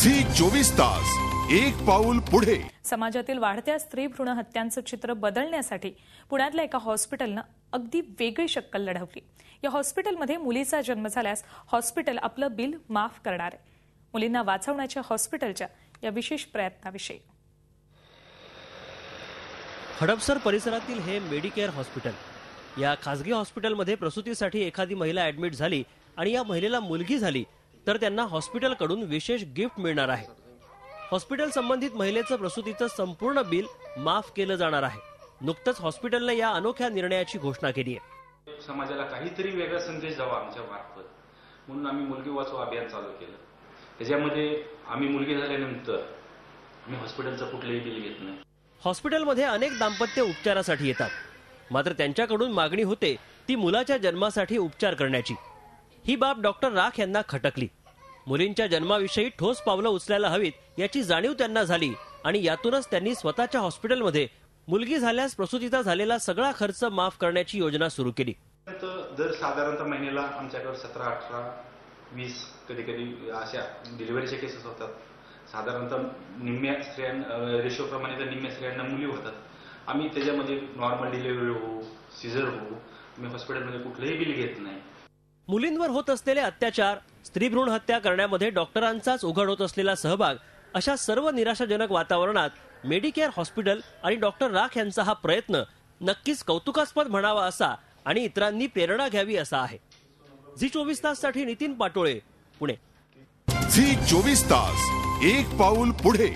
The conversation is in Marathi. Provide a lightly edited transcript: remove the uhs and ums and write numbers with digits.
झी 24 तास एक पाऊल पुढे। समाजातील वाढत्या स्त्री भ्रूण हत्यांचं चित्र बदलण्यासाठी पुण्यातल्या एका हॉस्पिटलनं अगदी वेगळी शक्कल लढवली। या हॉस्पिटलमध्ये मुलीचा जन्म झाल्यास हॉस्पिटल आपलं बिल माफ करणार आहे। मुलींना वाचवण्याच्या हॉस्पिटलच्या या विशेष प्रयत्नाविषयी। हडपसर परिसरातील हे मेडिकेअर हॉस्पिटल। या खासगी हॉस्पिटलमध्ये प्रसूतीसाठी एखादी महिला ऍडमिट झाली आणि या महिलेला मुलगी झाली तर त्यांना हॉस्पिटलकडून विशेष गिफ्ट मिळणार आहे। हॉस्पिटल संबंधित महिलेचं प्रसूतीचं संपूर्ण बिल माफ केलं जाणार आहे। नुकतंच हॉस्पिटलने या अनोख्या निर्णयाची घोषणा केली आहे। समाजाला काहीतरी वेगळा संदेश द्यावा आमच्या मार्फत म्हणून आम्ही मुलगी वाचवा अभियान चालू केलं। त्याच्यामध्ये आम्ही मुलगी झाल्यानंतर आम्ही हॉस्पिटलचं कुठलंही बिल घेत नाही। हॉस्पिटलमध्ये अनेक दाम्पत्य उपचारासाठी येतात, मात्र त्यांच्याकडून मागणी होते ती मुलाच्या जन्मासाठी उपचार करण्याची। ही बाब डॉक्टर राख यांना खटकली। मुलींच्या जन्माविषयी ठोस पावलं उचलायला हवीत याची जाणीव त्यांना झाली आणि यातूनच त्यांनी स्वतःच्या हॉस्पिटलमध्ये मुलगी झाल्यास प्रसूतीचा झालेला सगळा खर्च माफ करण्याची योजना सुरू केली। दर साधारणतः महिन्याला आमच्याकडे 17, 18, 20 कधी कधी अशा डिलिव्हरीचे केसेस होतात। साधारणतः निम्म्या स्त्रियांना रेशो प्रमाणे तर निम्म्या स्त्रियांना मुली होतात। आम्ही त्याच्यामध्ये नॉर्मल डिलिव्हरी हो, सिझर हो, आम्ही हॉस्पिटलमध्ये कुठलंही बिल घेत नाही। मुलींवर होत असलेले अत्याचार, स्त्री भ्रूण हत्या करण्यामध्ये डॉक्टरांचाच उघड होत असलेला सहभाग अशा सर्व निराशाजनक वातावरणात मेडिकेअर हॉस्पिटल आणि डॉक्टर राख यांचा हा प्रयत्न नक्कीच कौतुकास्पद म्हणावा असा आणि इतरांनी प्रेरणा घ्यावी असा आहे। झी 24 ताससाठी नितीन पाटोळे, पुणे। झी 24 तास एक पाऊल पुढे।